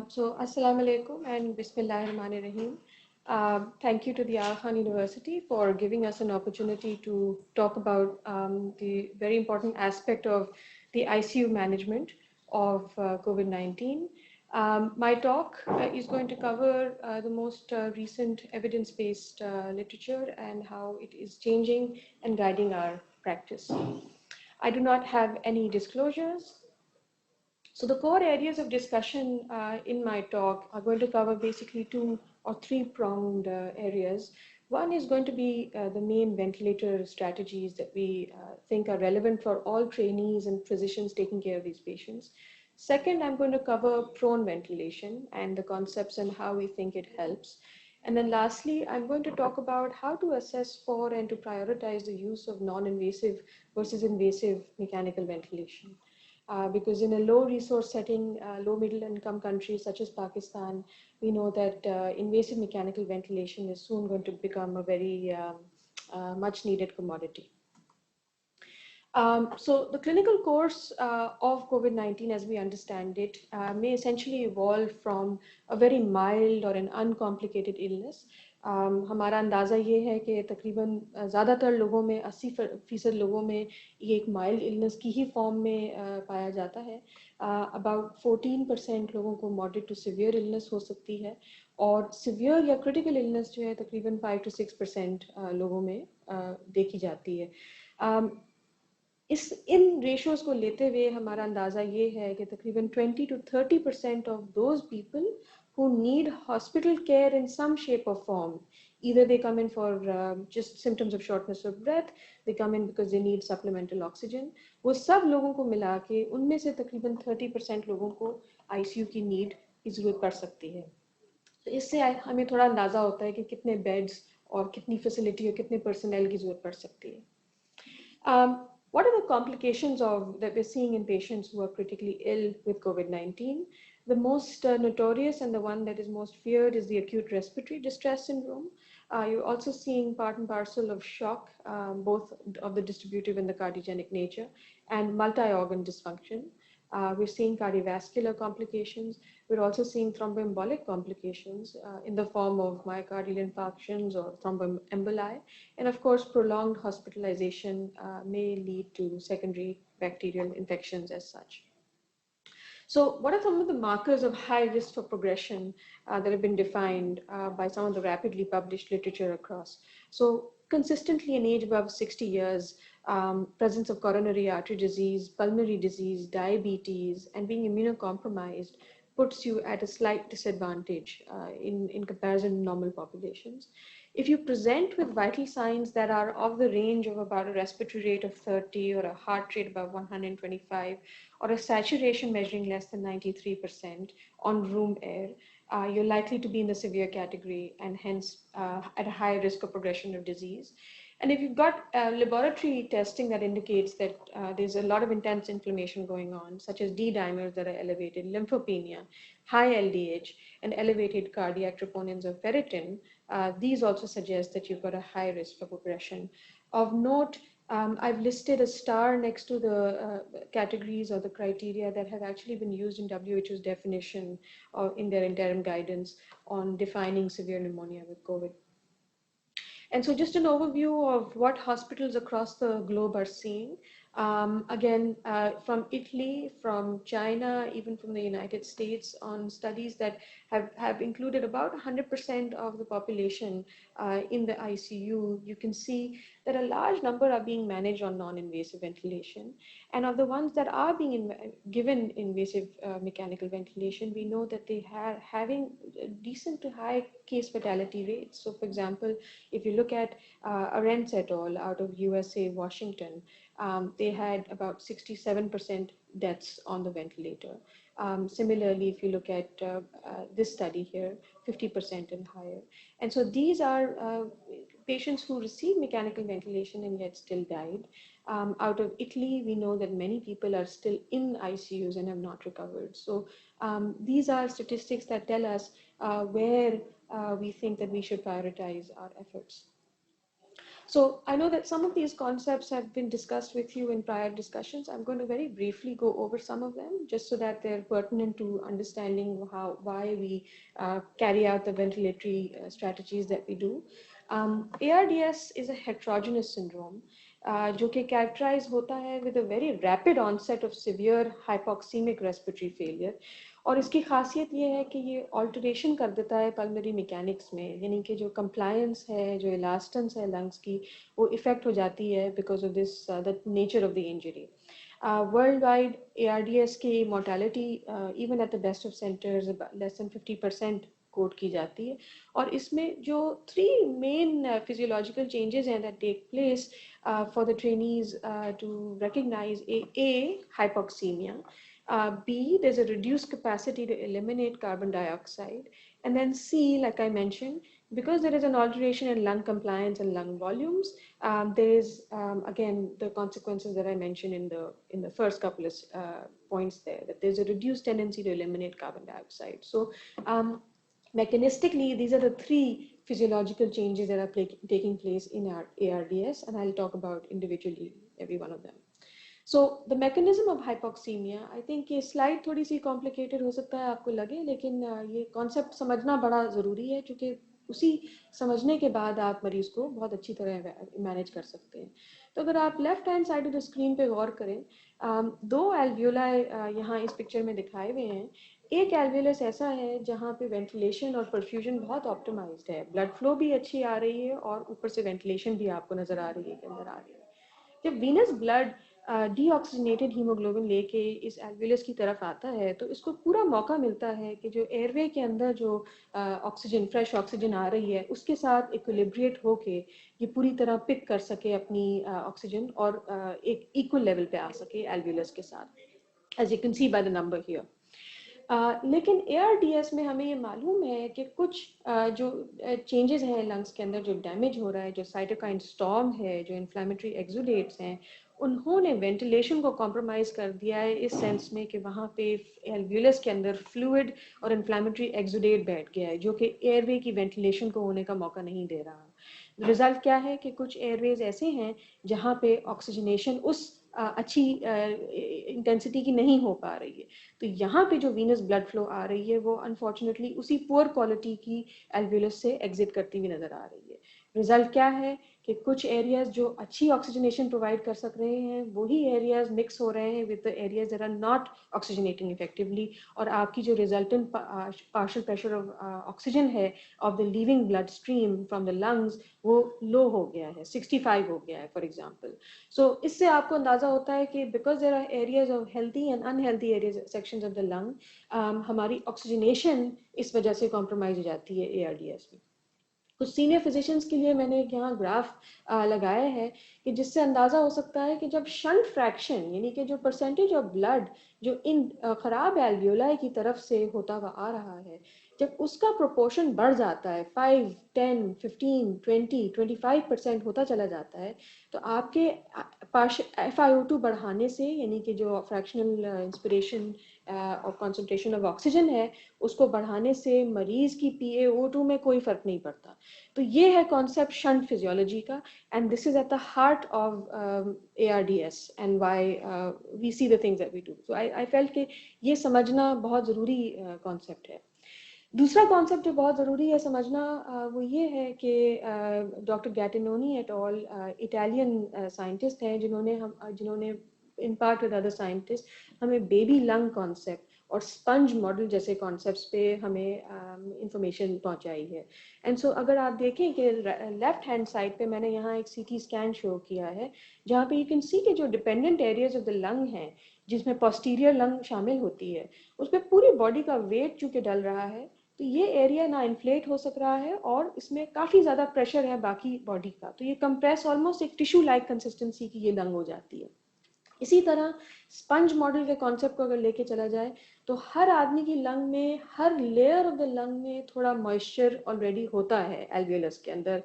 Assalamu alaikum and Bismillahirrahmanirrahim. Thank you to the Aga Khan University for giving us an opportunity to talk about the very important aspect of the ICU management of COVID-19. My talk is going to cover the most recent evidence-based literature and how it is changing and guiding our practice. I do not have any disclosures. So the core areas of discussion in my talk are going to cover basically two or three pronged areas. One is going to be the main ventilator strategies that we think are relevant for all trainees and physicians taking care of these patients. Second, I'm going to cover prone ventilation and the concepts and how we think it helps. And then lastly, I'm going to talk about how to assess for and to prioritize the use of non-invasive versus invasive mechanical ventilation. Because in a low resource setting, low middle income countries such as Pakistan, we know that invasive mechanical ventilation is soon going to become a very much needed commodity. So the clinical course of COVID-19 as we understand it may essentially evolve from a very mild or an uncomplicated illness. हमारा अंदाज़ा ये है कि तकरीबन ज़्यादातर लोगों में 80% लोगों में ये एक माइल्ड इलनेस की ही फॉर्म में पाया जाता है. About 14% लोगों को मॉडरेट टू सिवियर इलनेस हो सकती है और सिवियर या क्रिटिकल इलनेस जो है तकरीबन 5 to 6% लोगों में देखी जाती है. इन रेशोज को लेते हुए हमारा अंदाज़ा ये है कि तकरीबन 20 to 30% of those people who need hospital care in some shape or form, either they come in for just symptoms of shortness of breath, they come in because they need supplemental oxygen, वो सब लोगों को मिला के उनमें से तकरीबन 30% लोगों को ICU की नीड की ज़रूरत पड़ सकती है. तो इससे हमें थोड़ा अंदाज़ा होता है कि कितने बेड्स और कितनी फैसिलिटी और कितने पर्सनल की ज़रूरत पड़ सकती है. What are the complications that we're seeing in patients who are critically ill with COVID-19? The most notorious and the one that is most feared is the acute respiratory distress syndrome. You're also seeing part and parcel of shock, both of the distributive and the cardiogenic nature, and multi-organ dysfunction. We're seeing cardiovascular complications. We're also seeing thromboembolic complications in the form of myocardial infarctions or thromboemboli. And of course, prolonged hospitalization may lead to secondary bacterial infections as such. So what are some of the markers of high risk for progression that have been defined by some of the rapidly published literature across? So consistently in age above 60 years, presence of coronary artery disease, pulmonary disease, diabetes, and being immunocompromised puts you at a slight disadvantage in comparison to normal populations. If you present with vital signs that are of the range of about a respiratory rate of 30 or a heart rate above 125 or a saturation measuring less than 93% on room air, you're likely to be in the severe category and hence at a high risk of progression of disease. And if you've got laboratory testing that indicates that there's a lot of intense inflammation going on, such as D-dimers that are elevated, lymphopenia, high LDH, and elevated cardiac troponins of ferritin, these also suggest that you've got a high risk for progression. Of note, I've listed a star next to the categories or the criteria that have actually been used in WHO's definition or in their interim guidance on defining severe pneumonia with COVID. And so just an overview of what hospitals across the globe are seeing. Again, from Italy, from China, even from the United States, on studies that have included about 100% of the population in the ICU, you can see that a large number are being managed on non-invasive ventilation. And of the ones that are being given invasive mechanical ventilation, we know that they are having decent to high case fatality rates. So for example, if you look at Arendts et al. Out of USA, Washington, they had about 67% deaths on the ventilator. Similarly, if you look at this study here, 50% and higher. And so these are patients who received mechanical ventilation and yet still died. Out of Italy, we know that many people are still in ICUs and have not recovered. So these are statistics that tell us where we think that we should prioritize our efforts. So I know that some of these concepts have been discussed with you in prior discussions. I'm going to very briefly go over some of them just so that they're pertinent to understanding why we carry out the ventilatory strategies that we do. ARDS is a heterogeneous syndrome जो कि characterized होता है with a very rapid onset of severe hypoxemic respiratory failure. और इसकी खासियत ये है कि ये ऑल्टरेशन कर देता है पल्मोनरी मैकेनिक्स में, यानी कि जो कंप्लायंस है, जो इलास्टेंस है लंग्स की, वो इफेक्ट हो जाती है because of this the nature of the injury. World wide ARDS की mortality even at the best of centres less than 50% quote की जाती है. और इसमें जो 3 मेन फिजियोलॉजिकल चेंजेस हैं that take place for the trainees to recognise A, hypoxemia. B, there's a reduced capacity to eliminate carbon dioxide. And then C, like I mentioned, because there is an alteration in lung compliance and lung volumes, there is, again, the consequences that I mentioned in the first couple of points there, that there's a reduced tendency to eliminate carbon dioxide. So mechanistically, these are the 3 physiological changes that are taking place in our ARDS, and I'll talk about individually every one of them. So the mechanism of hypoxemia, I think ये slide थोड़ी सी complicated हो सकता है आपको लगे, लेकिन ये concept समझना बड़ा ज़रूरी है, क्योंकि उसी समझने के बाद आप मरीज को बहुत अच्छी तरह मैनेज कर सकते हैं. तो अगर आप left hand side of the screen पे गौर करें, 2 एल्वियोलाई यहाँ इस पिक्चर में दिखाए हुए हैं. एक एल्वियोलस ऐसा है जहाँ पे वेंटिलेशन और परफ्यूजन बहुत ऑप्टिमाइज्ड है, ब्लड फ्लो भी अच्छी आ रही है और ऊपर से वेंटिलेशन भी आपको नज़र आ रही है कि अंदर आ रही है. जब वीनस ब्लड डीऑक्सीजनेटेड हीमोग्लोबिन लेके इस एल्वियोलस की तरफ आता है, तो इसको पूरा मौका मिलता है कि जो एयरवे के अंदर जो ऑक्सीजन, फ्रेश ऑक्सीजन आ रही है, उसके साथ इक्विलिब्रिएट होके ये पूरी तरह पिक कर सके अपनी ऑक्सीजन और एक इक्वल लेवल पे आ सके एल्वियोलस के साथ, as you can see by the number here. लेकिन ARDS में हमें ये मालूम है कि कुछ जो चेंजेस हैं लंग्स के अंदर, जो डैमेज हो रहा है, जो साइटोकाइन स्टॉर्म है, जो इन्फ्लेमेटरी एक्सुडेट्स हैं, उन्होंने वेंटिलेशन को कॉम्प्रोमाइज़ कर दिया है इस सेंस में कि वहाँ पे एल्वियोलस के अंदर फ्लूइड और इन्फ्लेमेटरी एक्सुडेट बैठ गया है, जो कि एयरवे की वेंटिलेशन को होने का मौका नहीं दे रहा. रिजल्ट क्या है कि कुछ एयरवेज ऐसे हैं जहाँ पे ऑक्सीजनेशन उस अच्छी इंटेंसिटी की नहीं हो पा रही है. तो यहाँ पे जो वीनस ब्लड फ्लो आ रही है वो अनफॉर्चुनेटली उसी पुअर क्वालिटी की एल्वियोलस से एग्जिट करती हुई नज़र आ रही है. रिजल्ट क्या है कि कुछ एरियाज जो अच्छी ऑक्सीजनेशन प्रोवाइड कर सक रहे हैं, वही एरियाज मिक्स हो रहे हैं with the areas that are not oxygenating effectively, और आपकी जो resultant partial pressure of oxygen है of the leaving blood stream from the lungs वो लो हो गया है, 65 हो गया है फॉर एग्जांपल. सो इससे आपको अंदाज़ा होता है कि because there are areas of healthy and unhealthy areas sections of the lung, हमारी ऑक्सीजनेशन इस वजह से कॉम्प्रोमाइज हो जाती है ARDS में. कुछ सीनियर फिजिशियंस के लिए मैंने यहाँ ग्राफ लगाया है कि जिससे अंदाज़ा हो सकता है कि जब शंट फ्रैक्शन, यानी कि जो परसेंटेज ऑफ ब्लड जो इन ख़राब एल्वियोलाई की तरफ से होता हुआ आ रहा है, जब उसका प्रोपोर्शन बढ़ जाता है 5, 10, 15, 20, 25% होता चला जाता है, तो आपके FiO2 बढ़ाने से, यानी कि जो फ्रैक्शनल इंस्पिरेशन और कंसंट्रेशन ऑफ ऑक्सीजन है, उसको बढ़ाने से मरीज़ की PaO2 में कोई फ़र्क नहीं पड़ता. तो ये है कॉन्सेप्ट शंट फिजियोलॉजी का, and this is at the heart of ARDS and why we see the things that we do. So I felt कि ये समझना बहुत ज़रूरी कॉन्सेप्ट है. दूसरा कॉन्सेप्ट जो बहुत ज़रूरी है समझना, वो ये है कि doctor Gattinoni et al Italian scientist हैं जिन्होंने in part with other scientist हमें बेबी लंग कॉन्सेप्ट और स्पंज मॉडल जैसे कॉन्सेप्ट्स पे हमें इंफॉर्मेशन पहुंचाई है. एंड सो अगर आप देखें कि लेफ्ट हैंड साइड पे मैंने यहाँ एक CT स्कैन शो किया है, जहाँ पे यू कैन सी के जो dependent areas of the lung हैं, जिसमें पोस्टीरियर लंग शामिल होती है, उस पर पूरी बॉडी का वेट चूँकि डल रहा है, तो ये एरिया ना इन्फ्लेट हो सक रहा है और इसमें काफ़ी ज़्यादा प्रेशर है बाकी बॉडी का, तो ये कंप्रेस ऑलमोस्ट एक टिश्यू लाइक कंसिस्टेंसी की ये लंग हो जाती है. इसी तरह स्पंज मॉडल के कॉन्सेप्ट को अगर लेके चला जाए तो हर आदमी की लंग में, हर लेयर ऑफ द लंग में थोड़ा मॉइस्चर ऑलरेडी होता है एल्वियोलस के अंदर,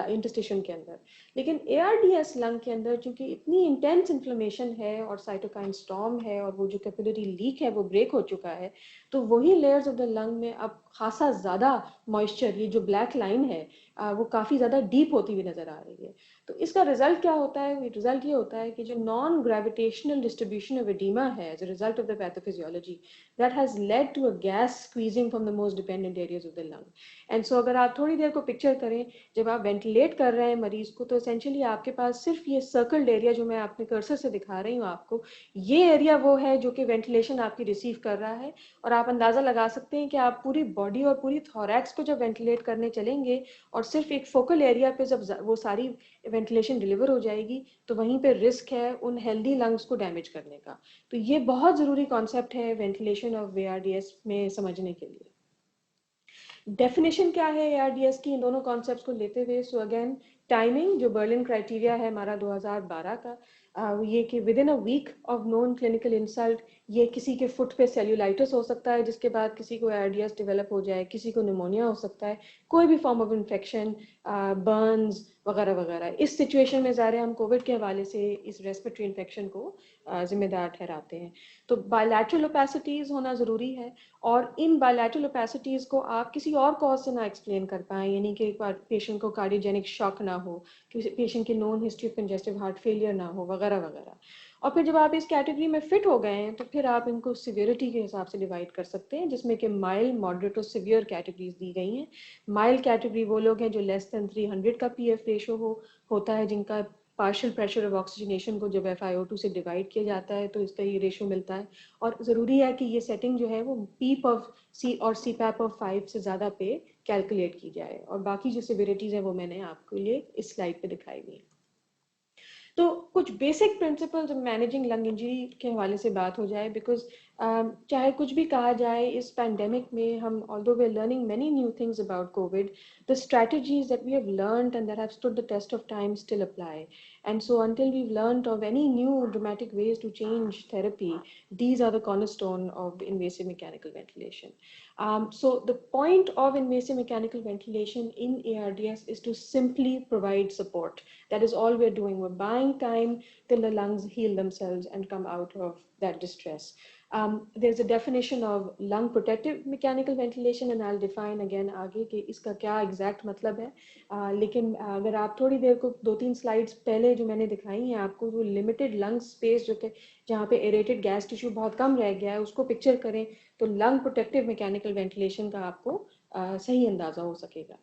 इंटरस्टिशन के अंदर। लेकिन एआरडीएस लंग के अंदर चूंकि इतनी इंटेंस इन्फ्लेमेशन है और साइटोकाइन स्टॉर्म है और वो जो कैपिलरी लीक है वो ब्रेक हो चुका है, तो वही लेयर्स ऑफ द लंग में अब खासा ज़्यादा मॉइस्चर, ये जो ब्लैक लाइन है वो काफ़ी ज़्यादा डीप होती हुई नज़र आ रही है। तो इसका रिजल्ट क्या होता है? रिजल्ट ये होता है कि जो non gravitational distribution of edema है as a result of the pathophysiology, that has led to a gas squeezing from the most dependent areas of the lung. And so अगर आप थोड़ी देर को पिक्चर करें, जब आप वेंटिलेट कर रहे हैं मरीज को, तो एसेंशियली आपके पास सिर्फ ये सर्कल्ड एरिया जो मैं अपने कर्सर से दिखा रही हूँ आपको, ये एरिया वो है जो कि वेंटिलेशन आपकी रिसीव कर रहा है। और आप अंदाज़ा लगा सकते हैं कि आप पूरी बॉडी और पूरी थोरैक्स को जब वेंटिलेट करने चलेंगे और सिर्फ एक फोकल एरिया पे जब वो सारी वेंटिलेशन डिलीवर हो जाएगी, तो वहीं पे रिस्क है उन हेल्दी लंग्स को डैमेज करने का। तो ये बहुत ज़रूरी कॉन्सेप्ट है वेंटिलेशन ऑफ एआरडीएस में समझने के लिए। डेफिनेशन क्या है एआरडीएस की इन दोनों कॉन्सेप्ट्स को लेते हुए? सो अगेन, टाइमिंग जो बर्लिन क्राइटेरिया है हमारा 2012 का, ये कि within a week of known clinical insult, ये किसी के फुट पे सेल्यूलाइटिस हो सकता है जिसके बाद किसी को एआरडीएस डेवलप हो जाए, किसी को निमोनिया हो सकता है, कोई भी फॉर्म ऑफ इन्फेक्शन, बर्न्स वगैरह वगैरह। इस सिचुएशन में ज़ाहिर हम कोविड के हवाले से इस रेस्पिरेटरी इन्फेक्शन को जिम्मेदार ठहराते हैं। तो बायलैटरल ओपेसिटीज़ होना ज़रूरी है, और इन बायलैटरल ओपेसिटीज़ को आप किसी और कॉज से ना एक्सप्लेन कर पाएँ, यानी कि पेशेंट को कार्डियोजेनिक शॉक ना हो, किसी पेशेंट की known history of congestive heart failure ना हो, वगैरह वगैरह। और फिर जब आप इस कैटेगरी में फिट हो गए हैं तो फिर आप इनको सिवियरिटी के हिसाब से डिवाइड कर सकते हैं, जिसमें कि माइल्ड, मॉडरेट और सिवियर कैटेगरीज दी गई हैं। माइल्ड कैटेगरी वो लोग हैं जो लेस देन 300 का पीएफ रेशो होता है, जिनका पार्शियल प्रेशर ऑफ ऑक्सीजनेशन को जब FiO2 से डिवाइड किया जाता है तो इसका ये रेशो मिलता है। और ज़रूरी है कि ये सेटिंग जो है वो पीप ऑफ सी और CPAP ऑफ 5 से ज़्यादा पे कैलकुलेट की जाए। और बाकी जो सिविरिटीज़ है वो मैंने आपके लिए इस स्लाइड पे दिखाई हुई है। तो कुछ बेसिक प्रिंसिपल जब मैनेजिंग लंग इंजरी के हवाले से बात हो जाए, बिकॉज चाहे कुछ भी कहा जाए इस पैंडेमिक में, हम although we are learning many new things about COVID, the strategies that we have learned and that have stood the test of time still apply. And so until we've learned of any new dramatic ways to change therapy, these are the cornerstone of invasive mechanical ventilation. So the point of invasive mechanical ventilation in ARDS is to simply provide support. That is all we're doing. We're buying time till the lungs heal themselves and come out of that distress. There's a definition of lung protective mechanical ventilation, and I'll define again आगे कि इसका क्या exact मतलब है। लेकिन अगर आप थोड़ी देर को 2-3 स्लाइड्स पहले जो मैंने दिखाई हैं आपको, वो लिमिटेड लंग स्पेस जो कि जहाँ पे एरेटेड गैस टिश्यू बहुत कम रह गया है उसको पिक्चर करें, तो लंग प्रोटेक्टिव मैकेनिकल वेंटिलेशन का आपको सही अंदाज़ा हो सकेगा।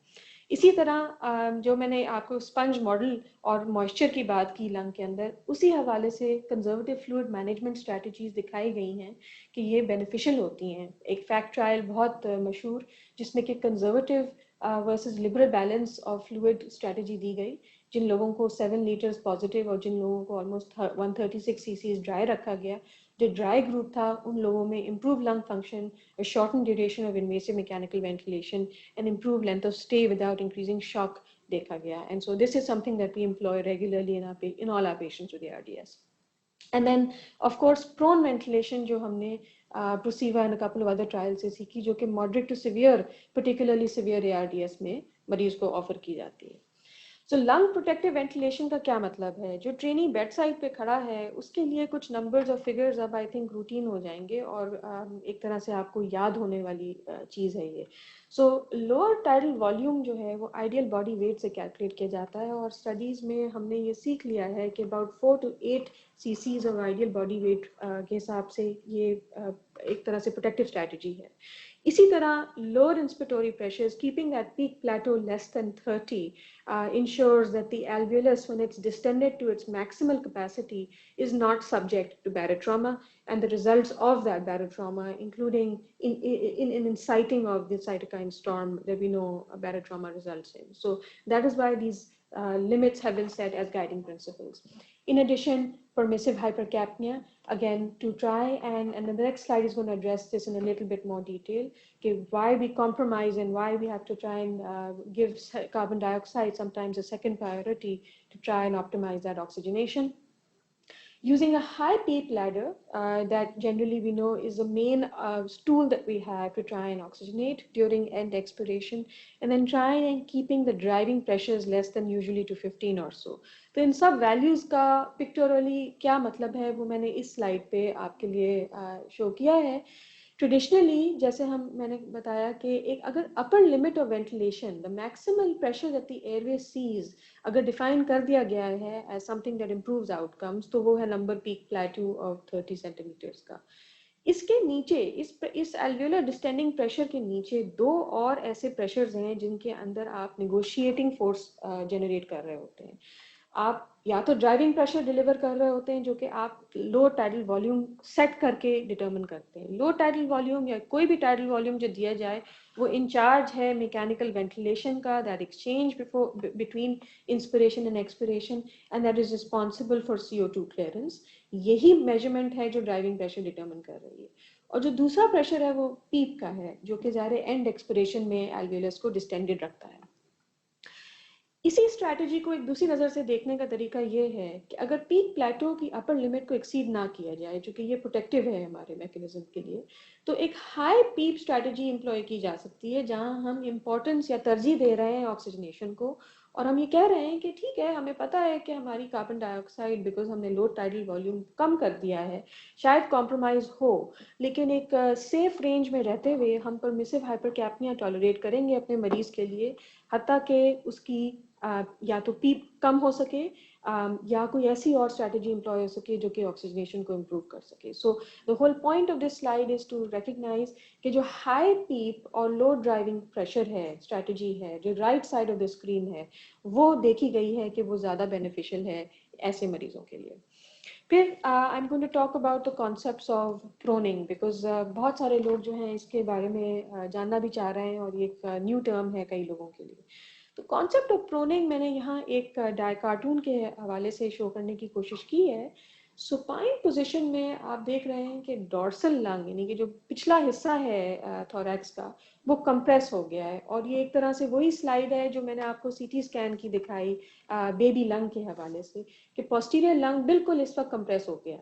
इसी तरह जो मैंने आपको स्पंज मॉडल और मॉइस्चर की बात की लंग के अंदर, उसी हवाले से कंजर्वेटिव फ्लूइड मैनेजमेंट स्ट्रैटेजीज दिखाई गई हैं कि ये बेनिफिशियल होती हैं। एक फैक्ट ट्रायल बहुत मशहूर, जिसमें कि conservative versus liberal balance of fluid strategy दी गई। जिन लोगों को 7 लीटर्स पॉजिटिव और जिन लोगों को ऑलमोस्ट 136 सीसीज ड्राई रखा गया, जो ड्राई ग्रुप था उन लोगों में improve lung function, shorten duration of invasive mechanical ventilation and improve length of stay without increasing shock देखा गया. And so this is something that we employ regularly in all our patients with ARDS. And then of course prone ventilation जो हमने Prosiva and a couple of other trials से सीखी, जो कि moderate to severe, particularly severe ARDS में मरीज को offer की जाती है। सो लंग प्रोटेक्टिव वेंटिलेशन का क्या मतलब है? जो ट्रेनी बेड साइड पे खड़ा है उसके लिए कुछ नंबर्स और फिगर्स अब आई थिंक रूटीन हो जाएंगे, और एक तरह से आपको याद होने वाली चीज़ है ये। सो लोअर टाइडल वॉल्यूम जो है वो आइडियल बॉडी वेट से कैलकुलेट किया जाता है, और स्टडीज़ में हमने ये सीख लिया है कि about 4 to 8 chassis of ideal body weight के हिसाब से ये एक तरह से प्रोटेक्टिव स्ट्रैटेजी है। इसी तरह lower inspiratory pressures, keeping that peak plateau less than 30, ensures that the alveolus, when it's distended to its maximal capacity, is not subject to barotrauma, and the results of that barotrauma, including in inciting of the cytokine storm that we know barotrauma results in. So that is why these limits have been set as guiding principles. In addition, permissive hypercapnia, again, to try, and the next slide is going to address this in a little bit more detail, okay, why we compromise and why we have to try and give carbon dioxide sometimes a second priority to try and optimize that oxygenation. using a high PEEP ladder that generally we know is the main tool that we have to try and oxygenate during end expiration, and then try and keeping the driving pressures less than usually to 15 or so. तो इन सब values का पिक्टोरली क्या मतलब है वो मैंने इस slide पे आपके लिए शो किया है. ट्रेडिशनली जैसे मैंने बताया कि एक अगर upper limit of ventilation the maximal pressure that the airway sees अगर डिफाइन कर दिया गया है as something that improves outcomes तो वो है number peak plateau of 30 centimetres का. इसके नीचे इस एल्वियोलर डिस्टेंडिंग प्रेशर के नीचे दो और ऐसे प्रेशर्स हैं जिनके अंदर आप निगोशिएटिंग फोर्स जनरेट कर रहे होते हैं. आप या तो ड्राइविंग प्रेशर डिलीवर कर रहे होते हैं जो कि आप लो टाइडल वॉल्यूम सेट करके डिटरमिन करते हैं. लो टाइडल वॉल्यूम या कोई भी टाइडल वॉल्यूम जो दिया जाए वो इंचार्ज है मैकेनिकल वेंटिलेशन का, that exchange between inspiration and expiration, and that is responsible for CO2 clearance. यही मेजरमेंट है जो ड्राइविंग प्रेशर डिटरमिन कर रही है. और जो दूसरा प्रेशर है वो पीप का है जो कि ज़ाहिर एंड एक्सपिरेशन में एल्वियोलस को डिस्टेंडेड रखता है. इसी स्ट्रैटेजी को एक दूसरी नज़र से देखने का तरीका ये है कि अगर पीक प्लेटो की अपर लिमिट को एक्सीड ना किया जाए, जो कि ये प्रोटेक्टिव है हमारे मैकेनिज्म के लिए, तो एक हाई पीप स्ट्रैटेजी एम्प्लॉय की जा सकती है जहां हम इम्पोर्टेंस या तरजीह दे रहे हैं ऑक्सीजनेशन को, और हम ये कह रहे हैं कि ठीक है हमें पता है कि हमारी कार्बन डाइऑक्साइड बिकॉज हमने लो टाइडल वॉल्यूम कम कर दिया है शायद कॉम्प्रोमाइज़ हो, लेकिन एक सेफ रेंज में रहते हुए हम परमिसिव हाइपरकैप्निया टॉलरेट करेंगे अपने मरीज़ के लिए, हत्ता कि उसकी या तो पीप कम हो सके या कोई ऐसी और स्ट्रैटेजी एम्प्लॉय हो सके जो कि ऑक्सीजनेशन को इम्प्रूव कर सके. So the whole point of this slide is to recognise कि जो हाई पीप और लो ड्राइविंग प्रेशर है स्ट्रैटेजी है जो right side of the screen है वो देखी गई है कि वो ज़्यादा बेनिफिशियल है ऐसे मरीजों के लिए. फिर I am going to talk about the concepts of proning because बहुत सारे लोग जो हैं इसके बारे में जानना भी चाह रहे हैं और ये एक न्यू टर्म है कई लोगों के लिए. तो कॉन्सेप्ट ऑफ प्रोनिंग मैंने यहाँ एक कार्टून के हवाले से शो करने की कोशिश की है. सुपाइन पोजीशन में आप देख रहे हैं कि डॉर्सल लंग यानी कि जो पिछला हिस्सा है थोरैक्स का वो कंप्रेस हो गया है, और ये एक तरह से वही स्लाइड है जो मैंने आपको CT स्कैन की दिखाई बेबी लंग के हवाले से कि पोस्टीरियर लंग बिल्कुल इस वक्त कंप्रेस हो गया.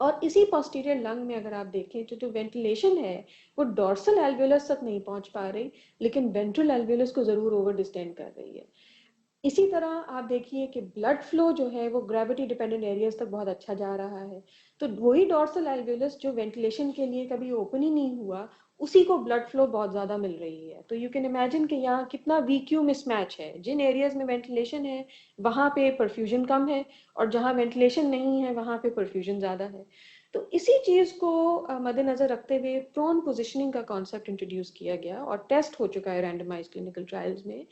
और इसी पोस्टीरियर लंग में अगर आप देखें तो जो वेंटिलेशन है वो डॉर्सल एल्वियोलस तक नहीं पहुंच पा रही लेकिन वेंट्रल एल्वियोलस को ज़रूर ओवर डिस्टेंड कर रही है. इसी तरह आप देखिए कि ब्लड फ्लो जो है वो ग्रेविटी डिपेंडेंट एरियाज तक बहुत अच्छा जा रहा है. तो वही डॉर्सल एल्वियोलस जो वेंटिलेशन के लिए कभी ओपन ही नहीं हुआ उसी को ब्लड फ्लो बहुत ज़्यादा मिल रही है. तो यू कैन इमेजिन कि यहाँ कितना VQ मिसमैच है. जिन एरियाज में वेंटिलेशन है वहाँ पे परफ्यूजन कम है और जहाँ वेंटिलेशन नहीं है वहाँ पे परफ्यूजन ज़्यादा है. तो इसी चीज़ को मद्देनज़र रखते हुए प्रोन पोजिशनिंग का कॉन्सेप्ट इंट्रोड्यूस किया गया और टेस्ट हो चुका है रैंडमाइज क्लिनिकल ट्रायल्स में.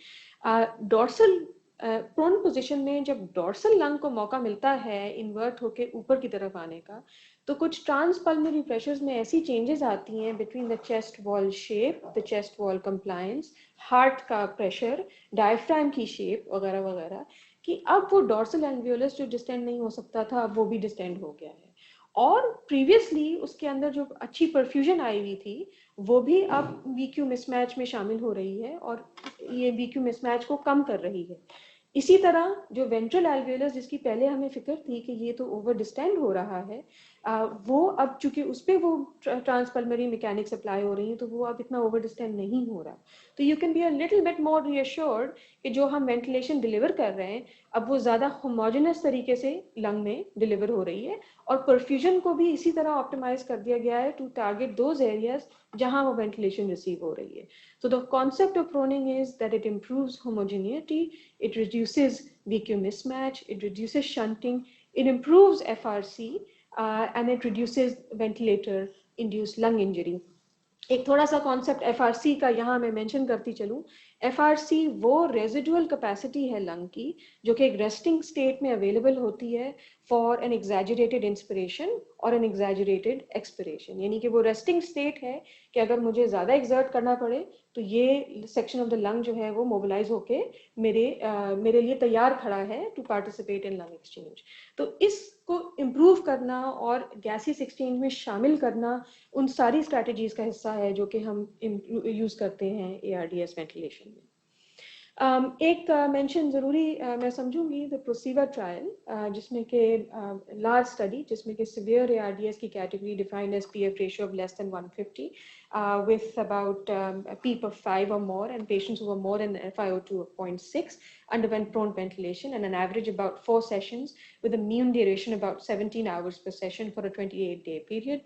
डॉर्सल प्रोन पोजीशन में जब डॉर्सल लंग को मौका मिलता है इन्वर्ट होके ऊपर की तरफ आने का तो कुछ ट्रांसपल्मोनरी प्रेशर्स में ऐसी चेंजेस आती हैं between the chest wall shape, the chest wall compliance, heart का प्रेशर, डायफ्राम की शेप वगैरह वगैरह कि अब वो डॉर्सल एल्वियोलस जो डिस्टेंड नहीं हो सकता था अब वो भी डिस्टेंड हो गया है. और प्रीवियसली उसके अंदर जो अच्छी परफ्यूजन आई हुई थी वो भी अब VQ मिसमैच में शामिल हो रही है और ये VQ मिसमैच को कम कर रही है. इसी तरह जो वेंट्रल एल्वियोलस जिसकी पहले हमें फिक्र थी कि ये तो ओवर डिस्टेंड हो रहा है वो अब चूंकि उस पर वो ट्रांसपल्मोनरी मैकेनिक्स अप्लाई हो रही हैं तो वो अब इतना ओवर डिस्टेंड नहीं हो रहा. तो you can be a little bit more reassured कि जो हम वेंटिलेशन डिलीवर कर रहे हैं अब वो ज़्यादा होमोजेनस तरीके से लंग में डिलीवर हो रही है और परफ्यूजन को भी इसी तरह ऑप्टिमाइज कर दिया गया है टू टारगेट दोज एरियाज जहां वो वेंटिलेशन रिसीव हो रही है. So the concept of proning is that it improves homogeneity, it reduces VQ mismatch, it reduces shunting, it improves FRC, and it reduces ventilator-induced lung injury. एक थोड़ा सा concept FRC का यहाँ मैं मेंशन करती चलूँ. FRC वो रेजिडुअल कैपेसिटी है लंग की जो कि एक रेस्टिंग स्टेट में अवेलेबल होती है फॉर एन एग्जैजरेटेड इंस्पिरेशन और एन एग्जैजरेटेड एक्सपिरेशन. यानी कि वो रेस्टिंग स्टेट है कि अगर मुझे ज़्यादा एक्सर्ट करना पड़े तो ये सेक्शन ऑफ द लंग जो है वो मोबिलाइज होके मेरे लिए तैयार खड़ा है to participate in lung exchange. तो इसको इम्प्रूव करना और गैसियस एक्सचेंज में शामिल करना उन सारी स्ट्रैटेजीज का हिस्सा है जो कि हम यूज़ करते हैं ARDS वेंटिलेशन में. एक मेंशन ज़रूरी मैं समझूंगी द प्रोसीवर ट्रायल जिसमें कि लार्ज स्टडी जिसमें कि सिवियर ARDS की category defined as PF ratio of less than 150 with about a PEEP of 5 or more, and patients who were more than FiO2 of 0.6 underwent prone ventilation, and an average about 4 sessions with a mean duration about 17 hours per session for a 28-day period.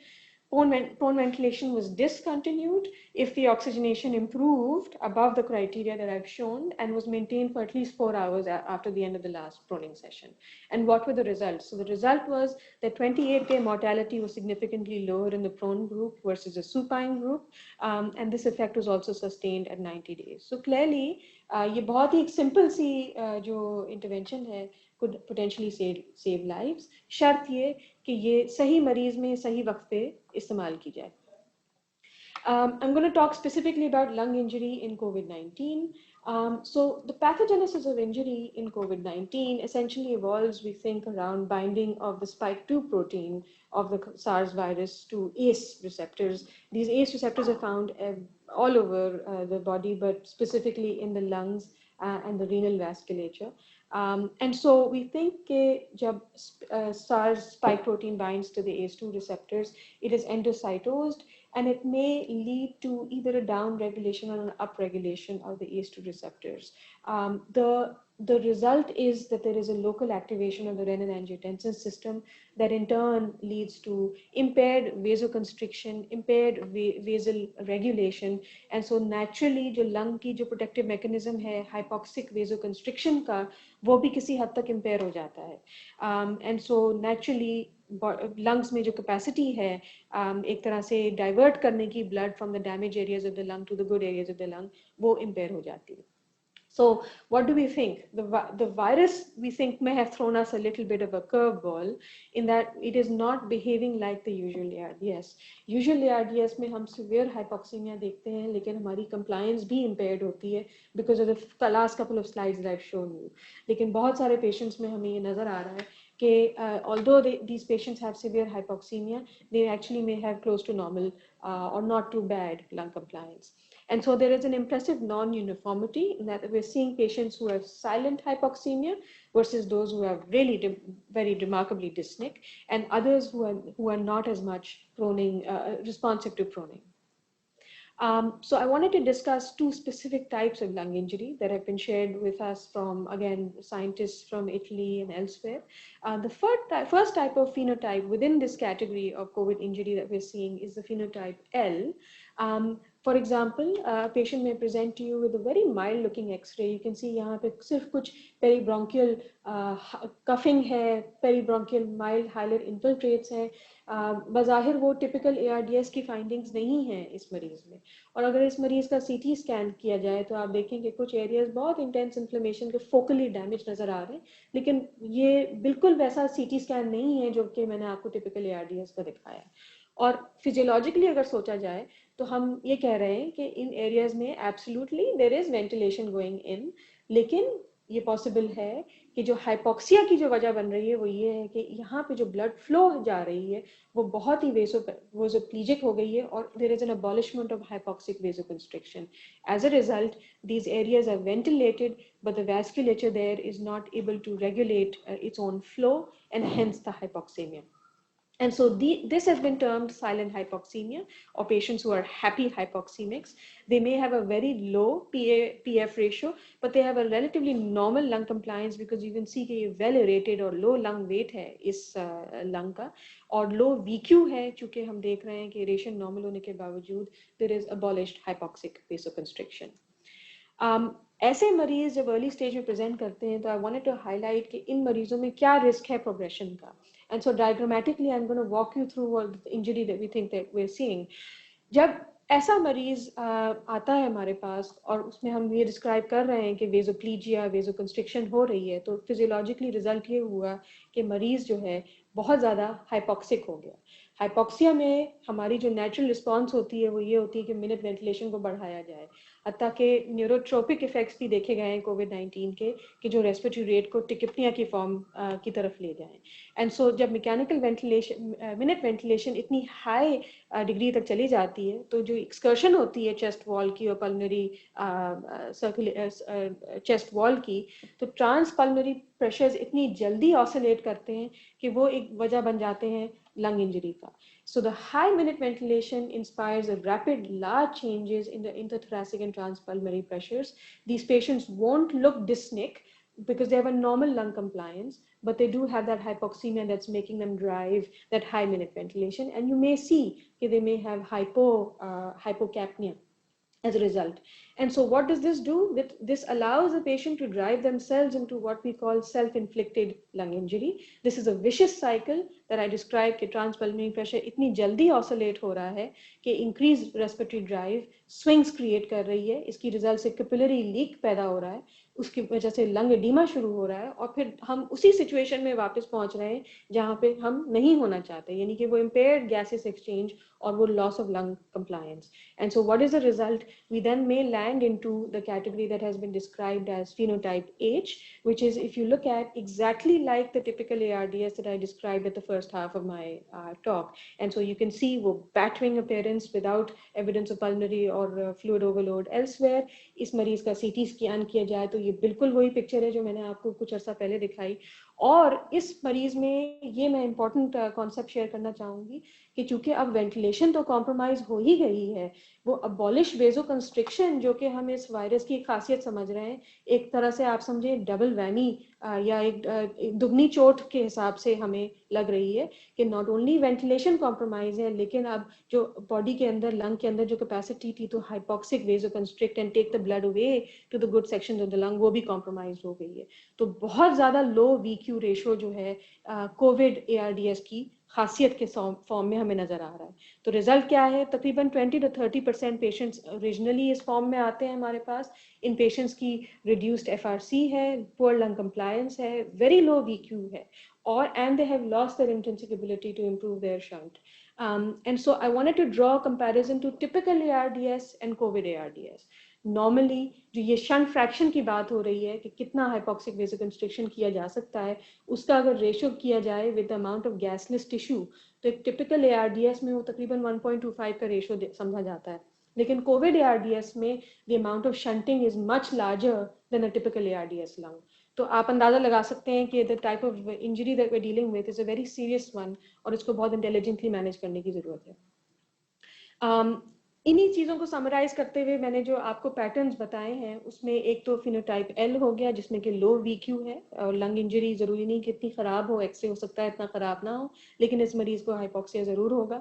Prone ventilation was discontinued if the oxygenation improved above the criteria that I've shown and was maintained for at least 4 hours after the end of the last proning session. And what were the results? So the result was that 28-day mortality was significantly lower in the prone group versus the supine group, and this effect was also sustained at 90 days. So clearly, ये बहुत ही simple सी जो intervention है could potentially save lives. शर्त ये कि ये सही मरीज में सही वक्त पे इस्तेमाल की जाए. I'm going to talk specifically about lung injury in COVID-19. So the pathogenesis of injury in COVID-19 essentially evolves, we think, around binding of the spike-2 protein of the SARS virus to ACE receptors. These ACE receptors are found all over the body, but specifically in the lungs and the renal vasculature. And so we think that when SARS spike protein binds to the ACE2 receptors, it is endocytosed, and it may lead to either a down regulation or an up regulation of the ACE2 receptors. The result is that there is a local activation of the renin-angiotensin system that in turn leads to impaired vasoconstriction, impaired vasal regulation, and so naturally जो lung की जो protective mechanism है hypoxic vasoconstriction का वो भी किसी हद तक impair हो जाता है, and so naturally lungs में जो capacity है एक तरह से divert करने की blood from the damaged areas of the lung to the good areas of the lung वो impair हो जाती है. So what do we think? The virus, we think, may have thrown us a little bit of a curveball in that it is not behaving like the usual ARDS. Usual ARDS में हम severe hypoxemia देखते हैं, लेकिन हमारी compliance भी impaired होती है because of the last couple of slides that I've shown you. लेकिन बहुत सारे patients में हमें ये नज़र आ रहा है कि although these patients have severe hypoxemia, they actually may have close to normal or not too bad lung compliance. And so there is an impressive non-uniformity in that we're seeing patients who have silent hypoxemia versus those who have really very remarkably dyspneic, and others who are not as much responsive to proning. So I wanted to discuss two specific types of lung injury that have been shared with us from, again, scientists from Italy and elsewhere. The first type of phenotype within this category of COVID injury that we're seeing is the phenotype L. For example, a patient may present to you with a very mild looking X-ray. You can see यहाँ पे सिर्फ कुछ peribronchial cuffing है, peribronchial mild hilar infiltrates हैं. बज़ाहिर वो typical ARDS की findings नहीं हैं इस मरीज में. और अगर इस मरीज का CT स्कैन किया जाए तो आप देखेंगे कुछ एरियाज बहुत इंटेंस इन्फ्लेमेशन के फोकली डैमेज नजर आ रहे हैं, लेकिन ये बिल्कुल वैसा CT स्कैन नहीं है जो कि मैंने आपको टिपिकल ARDS का दिखाया. और फिजियोलॉजिकली अगर सोचा जाए तो हम ये कह रहे हैं कि इन एरियाज में absolutely there is ventilation going in, लेकिन ये पॉसिबल है कि जो हाइपोक्सिया की जो वजह बन रही है वो ये है कि यहाँ पे जो ब्लड फ्लो जा रही है वो बहुत ही वेसोप्लीजिक हो गई है और there is an abolishment of hypoxic vasoconstriction. As a result these areas are ventilated, but the vasculature there is not able to regulate its own flow, and hence the hypoxemia. And so this has been termed silent hypoxemia, or patients who are happy hypoxemics. They may have a very low PF ratio, but they have a relatively normal lung compliance because you can see कि ये well aerated और low lung weight है इस lung का, और low VQ है चूँकि हम देख रहे हैं कि aeration normal होने के बावजूद there is abolished hypoxic vasoconstriction. ऐसे मरीज जब अर्ली स्टेज में प्रेजेंट करते हैं तो आई वांटेड टू हाईलाइट कि इन मरीजों में क्या रिस्क है प्रोग्रेशन का. And so diagrammatically I am gonna walk you through the injury that we think that we are seeing. जब ऐसा मरीज आता है हमारे पास और उसमें हम ये डिस्क्राइब कर रहे हैं कि वेजोप्लीजिया वेजोकंस्ट्रिक्शन हो रही है, तो फिजियोलॉजिकली रिजल्ट ये हुआ कि मरीज जो है बहुत ज़्यादा हाइपोक्सिक हो गया. ہائپوکسیا میں ہماری جو نیچرل رسپانس ہوتی ہے وہ یہ ہوتی ہے کہ منٹ وینٹیلیشن کو بڑھایا جائے، حتیٰ کہ نیوروٹروپک افیکٹس بھی دیکھے گئے ہیں کووڈ-19 کے کہ جو ریسپریٹری ریٹ کو ٹکپنیا کی فارم کی طرف لے جائیں. اینڈ سو جب میکینیکل وینٹیلیشن منٹ وینٹیلیشن اتنی ہائی ڈگری تک چلی جاتی ہے تو جو ایکسکرشن ہوتی ہے چیسٹ وال کی اور پلمنری چیسٹ وال کی، تو ٹرانس پلمنری پریشرز اتنی جلدی آسیلیٹ کرتے ہیں کہ وہ ایک وجہ بن جاتے ہیں lung injury کا. So the high minute ventilation inspires a rapid large changes in the interthoracic and transpulmonary pressures. These patients won't look dyspneic because they have a normal lung compliance, but they do have that hypoxemia that's making them drive that high minute ventilation, and you may see that they may have hypocapnia as a result. And so what does this do? This allows the patient to drive themselves into what we call self-inflicted lung injury. This is a vicious cycle that I described کہ transpulmonary pressure اتنی جلدی oscillate ہو رہا ہے کہ increased respiratory drive swings create کر رہی ہے، اس کی result سے capillary leak پیدا ہو رہا ہے، اس کی وجہ سے لنگ ایڈیما شروع ہو رہا ہے، اور پھر ہم اسی سچویشن میں واپس پہنچ رہے ہیں جہاں پہ ہم نہیں ہونا چاہتے، یعنی کہ وہ impaired gases exchange اور وہ loss of lung compliance. And so what is the result? We then may land into the category that has been described as phenotype H, which is, if you look at, exactly like the typical ARDS that I described at the first half of my talk. And so you can see وہ battering appearance without evidence of pulmonary or fluid overload elsewhere. اس مریض کا C T scan کیا جائے تو یہ بالکل وہی picture ہے جو میں نے آپ کو کچھ عرصہ پہلے دکھائی. اور اس مریض میں یہ میں امپورٹنٹ کانسیپٹ شیئر کرنا چاہوں گی کہ چونکہ اب وینٹیلیشن تو کمپرومائز ہو ہی گئی ہے، وہ ابولش ویزو کنسٹرکشن جو کہ ہم اس وائرس کی خاصیت سمجھ رہے ہیں، ایک طرح سے آپ سمجھیں ڈبل ویمی یا ایک دگنی چوٹ کے حساب سے ہمیں لگ رہی ہے کہ ناٹ اونلی وینٹیلیشن کمپرومائز ہے، لیکن اب جو باڈی کے اندر لنگ کے اندر جو کیپیسٹی تھی تو hypoxic vasoconstrict and take the blood away to the good section of the lung, وہ بھی کمپرومائز ہو گئی ہے. تو بہت زیادہ لو وی کیو ریشو جو ہے Covid A R D S کی خاصیت کے فارم میں ہمیں نظر آ رہا ہے. تو رزلٹ کیا ہے؟ تقریباً 20 to 30% پیشنٹس اوریجنلی اس فارم میں آتے ہیں ہمارے پاس. ان پیشنٹس کی ریڈیوسڈ ایف آر سی ہے، پور لنگ کمپلائنس ہے، ویری لو وی کیو ہے، اور and they have lost their intrinsic ability to improve their shunt. And so I wanted to draw a comparison to typical ARDS and COVID ARDS. Normally جو یہ shunt friction کی بات ہو رہی ہے کہ کتنا ہائپوکسک ویزو کنسٹرکشن کیا جا سکتا ہے، اس کا اگر ریشو کیا جائے with amount of gasless tissue تو ایک typical A R D S میں وہ تقریباً 1.25 کا ریشو سمجھا جاتا ہے. لیکن covid A R D S میں the amount of shunting is much larger than a typical A R D S lung. تو آپ اندازہ لگا سکتے ہیں کہ the type of injury that we're dealing with is a very serious one اور اس کو بہت انٹیلیجنٹلی مینیج کرنے کی ضرورت ہے. انہی چیزوں کو سمرائز کرتے ہوئے میں نے جو آپ کو پیٹرنز بتائے ہیں اس میں ایک تو فینوٹائپ ایل ہو گیا جس میں کہ لو وی کیو ہے اور لنگ انجری ضروری نہیں کہ اتنی خراب ہو، ایکس رے ہو سکتا ہے اتنا خراب نہ ہو، لیکن اس مریض کو ہائپوکسیا ضرور ہوگا.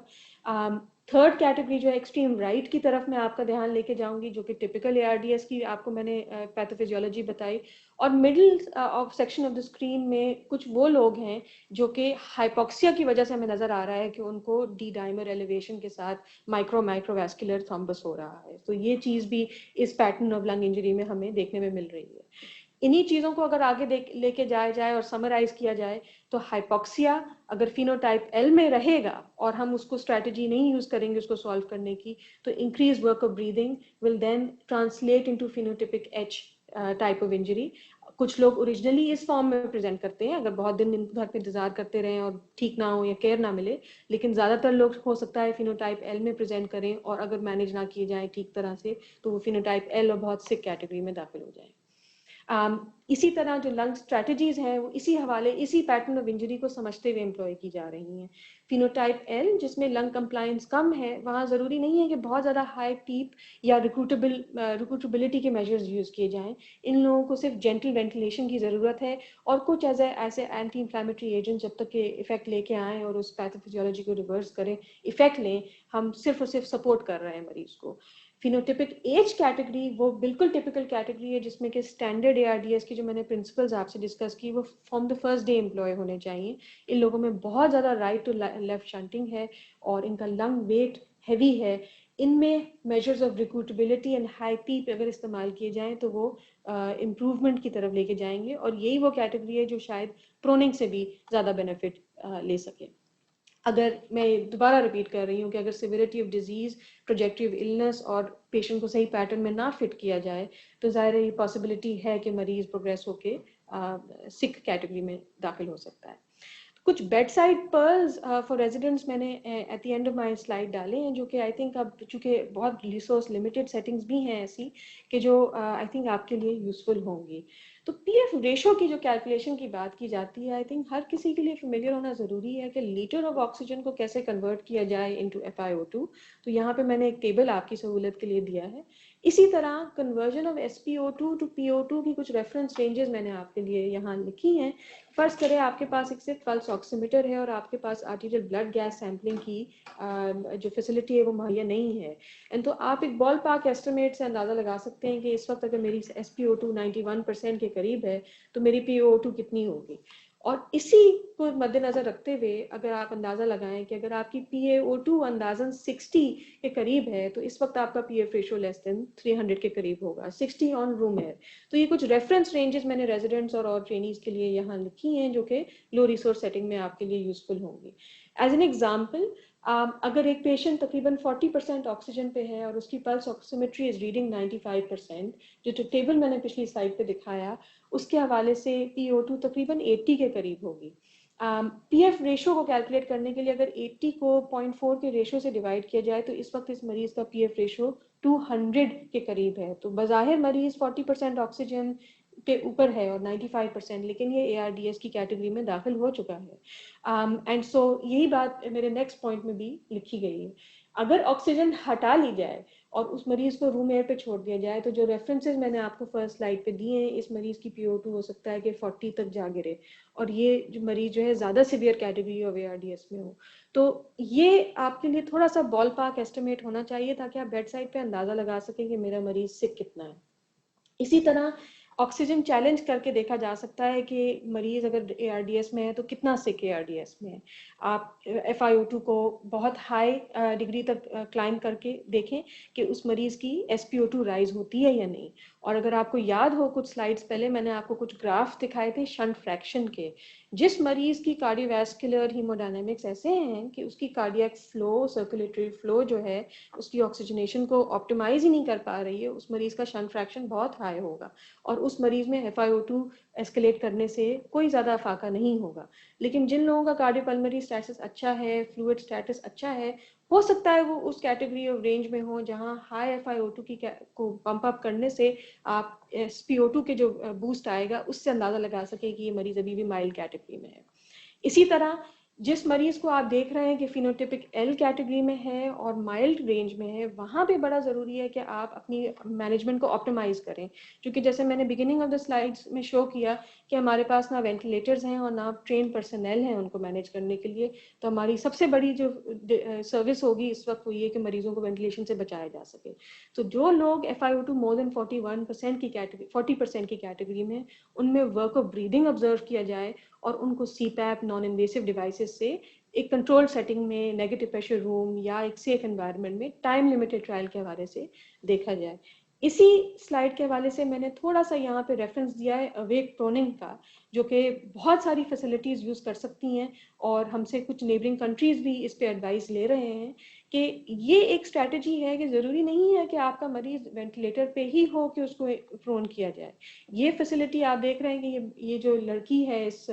تھرڈ کیٹیگری جو ہے ایکسٹریم رائٹ کی طرف میں آپ کا دھیان لے کے جاؤں گی جو کہ typical A R D S کی آپ کو میں نے پیتھوفیزیولوجی بتائی. اور middle of section of the screen میں کچھ وہ لوگ ہیں جو کہ ہائپوکسیا کی وجہ سے ہمیں نظر آ رہا ہے کہ ان کو ڈی ڈائمر ایلیویشن کے ساتھ مائکرو ویسکولر تھمبس ہو رہا ہے. تو یہ چیز بھی اس پیٹرن آف لنگ انجری میں ہمیں دیکھنے میں مل رہی ہے. انہی چیزوں کو اگر آگے لے کے جایا جائے اور سمرائز کیا جائے تو ہائپوکسیا اگر فینوٹائپ ایل میں رہے گا اور ہم اس کو اسٹریٹجی نہیں یوز کریں گے اس کو سالو کرنے کی تو increase work of breathing will then translate into phenotypic H type of injury. کچھ لوگ اوریجنلی اس فارم میں پریزنٹ کرتے ہیں اگر بہت دن گھر پہ انتظار کرتے رہیں اور ٹھیک نہ ہو یا کیئر نہ ملے، لیکن زیادہ تر لوگ ہو سکتا ہے فینوٹائپ ایل میں پریزنٹ کریں اور اگر مینیج نہ کیے جائیں ٹھیک طرح سے تو وہ فینوٹائپ ایل اور بہت سک کیٹیگری میں داخل ہو جائیں. اسی طرح جو لنگ اسٹریٹجیز ہیں وہ اسی حوالے اسی پیٹرن آف انجری کو سمجھتے ہوئے امپلوائے کی جا رہی ہیں. فینوٹائپ ایل جس میں لنگ کمپلائنس کم ہے وہاں ضروری نہیں ہے کہ بہت زیادہ ہائی پیپ یا ریکروٹیبلٹی کے میجرز یوز کیے جائیں. ان لوگوں کو صرف جینٹل وینٹیلیشن کی ضرورت ہے اور کچھ ایسے اینٹی انفلیمیٹری ایجنٹ جب تک کہ افیکٹ لے کے آئیں اور اس پیتھوفیزیولوجی کو ریورس کریں افیکٹ لیں، ہم صرف اور صرف سپورٹ کر رہے ہیں مریض کو. فینوٹیپک ایج کیٹیگری وہ بالکل ٹپکل کیٹیگری ہے جس میں کہ اسٹینڈرڈ اے آر ڈی ایس کی جو میں نے پرنسپلز آپ سے ڈسکس کی وہ from the first day employ ہونے چاہیے. ان لوگوں میں بہت زیادہ رائٹ ٹو لیفٹ شنٹنگ ہے اور ان کا لنگ ویٹ ہیوی ہے. ان میں میجرز آف ریکروٹیبلٹی اینڈ ہائی پیپ اگر استعمال کیے جائیں تو وہ امپروومنٹ کی طرف لے کے جائیں گے اور یہی وہ کیٹیگری ہے جو شاید پروننگ سے بھی زیادہ بینیفٹ لے سکے. اگر میں دوبارہ ریپیٹ کر رہی ہوں کہ اگر severity of disease, trajectory of illness اور پیشنٹ کو صحیح پیٹرن میں نہ فٹ کیا جائے تو ظاہر ہے یہ پاسبلٹی ہے کہ مریض پروگریس ہو کے سک کیٹیگری میں داخل ہو سکتا ہے. کچھ bedside pearls for residents میں نے at the end of my slide ڈالے ہیں، جو کہ آئی تھنک اب چونکہ بہت ریسورس لمیٹڈ سیٹنگز بھی ہیں ایسی کہ جو آئی تھنک آپ کے لیے یوزفل ہوں گی. تو پی ایف ریشو کی جو کیلکولیشن کی بات کی جاتی ہے، آئی تھنک ہر کسی کے لیے فیملیئر ہونا ضروری ہے کہ لیٹر آف آکسیجن کو کیسے کنورٹ کیا جائے انٹو FiO2. تو یہاں پہ میں نے ایک ٹیبل آپ کی سہولت کے لیے دیا ہے. اسی طرح conversion of SpO2 to PO2 کی کچھ ریفرنس رینجز میں نے آپ کے لیے یہاں لکھی ہیں. فرض کریں آپ کے پاس ایک صرف پلس آکسیمیٹر ہے اور آپ کے پاس آرٹیریل بلڈ گیس سیمپلنگ کی جو فیسلٹی ہے وہ مہیا نہیں ہے، تو آپ ایک بال پارک ایسٹیمیٹ سے اندازہ لگا سکتے ہیں کہ اس وقت اگر میری SpO2 91% کے قریب ہے تو میری PO2 کتنی ہوگی. اور اسی کو مد نظر رکھتے ہوئے اگر آپ اندازہ لگائیں کہ اگر آپ کی PaO2 اندازاً 60 کے قریب ہے تو اس وقت آپ کا پی ایف ریشو لیس دین 300 کے قریب ہوگا، 60 آن روم ایئر. تو یہ کچھ ریفرنس رینجز میں نے ریزیڈنٹس اور ٹرینیز کے لیے یہاں لکھی ہیں جو کہ لو ریسورس سیٹنگ میں آپ کے لیے یوزفل ہوں گی. ایز این ایگزامپل، اگر ایک پیشنٹ تقریباً 40% آکسیجن پہ ہے اور اس کی پلس آکسیمیٹری از ریڈنگ 95%، جو ٹیبل میں نے پچھلی سلائڈ پہ دکھایا اس کے حوالے سے PO2 تقریباً 80 کے قریب ہوگی. پی ایف ریشو کو کیلکولیٹ کرنے کے لیے اگر 80 کو 0.4 کے ریشو سے ڈیوائڈ کیا جائے تو اس وقت اس مریض کا پی ایف ریشو 200 کے قریب ہے. تو بظاہر مریض 40% آکسیجن پہ اوپر ہے اور 95%، لیکن یہ ARDS کی کیٹیگری میں داخل ہو چکا ہے. اینڈ سو یہی بات میرے نیکسٹ پوائنٹ میں بھی لکھی گئی ہے. اگر آکسیجن ہٹا لی جائے اور اس مریض کو روم ایئر پہ چھوڑ دیا جائے تو جو ریفرنسز میں نے آپ کو فرسٹ سلائڈ پہ دیے ہیں، اس مریض کی PO2 ہو سکتا ہے کہ 40 تک جا گرے اور یہ جو مریض جو ہے زیادہ سیویئر کیٹیگری آف ARDS میں ہو. تو یہ آپ کے لیے تھوڑا سا بال پارک ایسٹیمیٹ ہونا چاہیے تاکہ آپ بیڈ سائڈ پہ اندازہ لگا سکیں کہ میرا مریض سک کتنا ہے. اسی طرح آکسیجن چیلنج کر کے دیکھا جا سکتا ہے کہ مریض اگر ARDS میں ہے تو کتنا سک ARDS میں ہے. آپ FiO2 کو بہت ہائی ڈگری تک کلائم کر کے دیکھیں کہ اس مریض کی SpO2 رائز ہوتی ہے یا نہیں. اور اگر آپ کو یاد ہو کچھ سلائڈز پہلے میں نے آپ کو کچھ گراف دکھائے تھے شنٹ فریکشن کے. جس مریض کی کارڈیو ویسکولر ہیموڈائنامکس ایسے ہیں کہ اس کی کارڈیاک فلو، سرکولیٹری فلو جو ہے اس کی آکسیجنیشن کو آپٹیمائز ہی نہیں کر پا رہی ہے، اس مریض کا شنٹ فریکشن بہت ہائی ہوگا اور اس مریض میں FiO2 ایسکلیٹ کرنے سے کوئی زیادہ افاقہ نہیں ہوگا. لیکن جن لوگوں کا کارڈیو پلمری اسٹیٹس اچھا ہے، فلوئڈ اسٹیٹس اچھا ہے، ہو سکتا ہے وہ اس کیٹیگری آف رینج میں ہوں جہاں ہائی FiO2 کو پمپ اپ کرنے سے آپ SpO2 کے جو بوسٹ آئے گا اس سے اندازہ لگا سکیں کہ یہ مریض ابھی بھی مائلڈ کیٹیگری میں ہے. اسی طرح جس مریض کو آپ دیکھ رہے ہیں کہ فینوٹیپک L کیٹیگری میں ہے اور مائلڈ رینج میں ہے، وہاں پہ بڑا ضروری ہے کہ آپ اپنی مینجمنٹ کو آپٹیمائز کریں. کیونکہ جیسے میں نے بگننگ آف دا سلائڈس میں شو کیا کہ ہمارے پاس نہ وینٹیلیٹرز ہیں اور نہ ٹرین پرسنل ہیں ان کو مینیج کرنے کے لیے. تو ہماری سب سے بڑی جو سروس ہوگی اس وقت وہ یہ کہ مریضوں کو وینٹیلیشن سے بچایا جا سکے. تو جو لوگ FiO2 مور دین 41% کی کیٹیگری 40% کی کیٹیگری میں، ان میں ورک آف بریدنگ آبزرو کیا جائے اور ان کو CPAP نان انویسو ڈیوائسز سے ایک کنٹرول سیٹنگ میں نیگیٹو پریشر روم یا ایک سیف انوائرمنٹ میں ٹائم لمیٹڈ ٹرائل کے حوالے سے دیکھا جائے. اسی سلائڈ کے حوالے سے میں نے تھوڑا سا یہاں پہ ریفرنس دیا ہے اویک پروننگ کا، جو کہ بہت ساری فیسلٹیز یوز کر سکتی ہیں اور ہم سے کچھ نیبرنگ کنٹریز بھی اس پہ ایڈوائز لے رہے ہیں کہ یہ ایک اسٹریٹجی ہے کہ ضروری نہیں ہے کہ آپ کا مریض وینٹیلیٹر پہ ہی ہو کہ اس کو پرون کیا جائے. یہ فیسلٹی آپ دیکھ رہے ہیں کہ یہ جو لڑکی ہے اس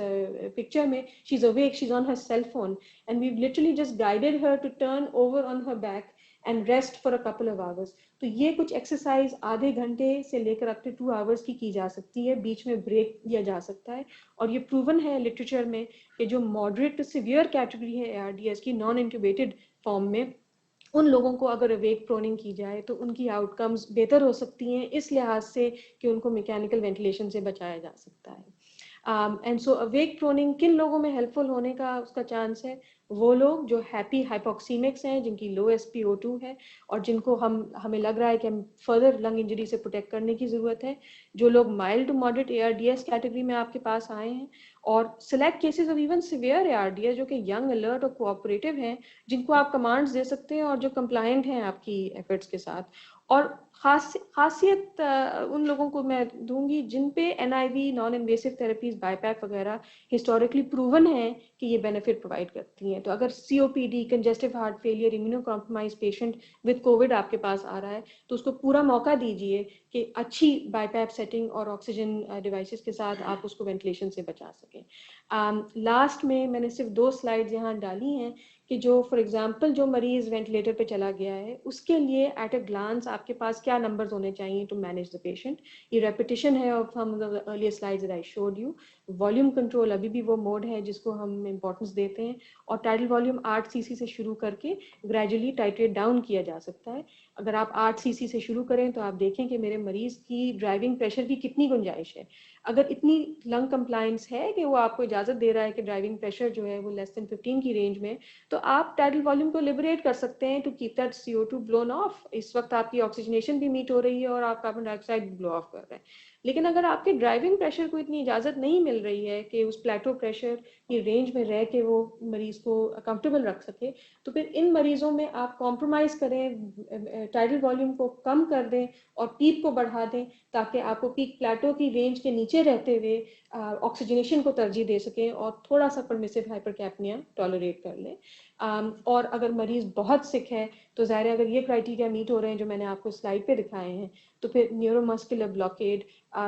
پکچر میں، she is awake, she is on her cell phone and we literally just guided her to turn over on her back and rest for a couple of hours. تو یہ کچھ ایکسرسائز آدھے گھنٹے سے لے کر اپ ٹو 2 آورس کی جا سکتی ہے، بیچ میں بریک دیا جا سکتا ہے. اور یہ پروون ہے لٹریچر میں کہ جو ماڈریٹ ٹو سیویئر کیٹیگری ہے ARDS کی نان انکیوبیٹڈ فارم میں، ان لوگوں کو اگر اویک پروننگ کی جائے تو ان کی آؤٹ کمز بہتر ہو سکتی ہیں اس لحاظ سے کہ ان کو میکینیکل وینٹیلیشن سے بچایا جا سکتا ہے. اینڈ سو اویک پروننگ کن لوگوں میں ہیلپ فل ہونے کا اس کا چانس ہے؟ وہ لوگ جو ہیپی ہائپوکسیمکس ہیں، جن کی لو SpO2 ہے اور جن کو ہمیں لگ رہا ہے کہ ہم فردر لنگ انجری سے پروٹیکٹ کرنے کی ضرورت ہے. جو لوگ mild to moderate ARDS category میں آپ کے پاس آئے ہیں اور select cases of even severe ARDS جو کہ ینگ، الرٹ اور کوآپریٹو ہیں، جن کو آپ کمانڈز دے سکتے ہیں اور جو کمپلائنٹ ہیں آپ کی ایفرٹس کے ساتھ. اور خاصیت ان لوگوں کو میں دوں گی جن پہ NIV non invasive therapies BiPAP وغیرہ ہسٹوریکلی پروون ہیں کہ یہ بینیفٹ پرووائڈ کرتی ہیں. تو اگر COPD, congestive heart failure, immuno compromise patient with covid آپ کے پاس آ رہا ہے تو اس کو پورا موقع دیجیے کہ اچھی بائی پیپ سیٹنگ اور آکسیجن ڈیوائسز کے ساتھ آپ اس کو وینٹیلیشن سے بچا سکیں. لاسٹ میں نے صرف 2 سلائڈز یہاں ڈالی ہیں کہ جو فار ایگزامپل جو مریض وینٹیلیٹر پہ چلا گیا ہے اس کے لیے ایٹ اے گلانس آپ کے پاس کیا نمبرز ہونے چاہیے ٹو مینیج دا پیشنٹ. یہ ریپیٹیشن ہے of some of the earlier slides that I should you. Volume control ابھی بھی وہ موڈ ہے جس کو ہم امپورٹنس دیتے ہیں, اور ٹائٹل والیوم 8 cc سے شروع کر کے گریجولی ٹائٹریٹ ڈاؤن کیا جا سکتا ہے. اگر آپ 8 cc سے شروع کریں تو آپ دیکھیں کہ میرے مریض کی ڈرائیونگ پریشر کی کتنی گنجائش ہے. اگر اتنی لنگ کمپلائنس ہے کہ وہ آپ کو اجازت دے رہا ہے کہ ڈرائیونگ پریشر جو ہے وہ لیس دین 15 کی رینج میں, تو آپ ٹائٹل والیوم کو لبریٹ کر سکتے ہیں to keep that CO2 blown off. اس وقت آپ کی آکسیجنیشن بھی میٹ ہو رہی ہے اور آپ کاربن ڈائی آکسائڈ بھی بلو آف کر رہے ہیں. لیکن اگر آپ کے ڈرائیونگ پریشر کو اتنی اجازت نہیں مل رہی ہے کہ اس پلیٹو پریشر کی رینج میں رہ کے وہ مریض کو کمفرٹیبل رکھ سکے, تو پھر ان مریضوں میں آپ کمپرومائز کریں, ٹائٹل والیوم کو کم کر دیں اور پیپ کو بڑھا دیں تاکہ آپ کو پیک پلیٹو کی رینج کے نیچے رہتے ہوئے آکسیجنیشن کو ترجیح دے سکیں اور تھوڑا سا پرمیسو ہائپر کیپنیا ٹالریٹ کر لیں. اور اگر مریض بہت سک ہے تو ظاہر ہے اگر یہ کرائٹیریا میٹ ہو رہے ہیں جو میں نے آپ کو سلائڈ پہ دکھائے ہیں, تو پھر نیورو مسکولر بلاکیڈ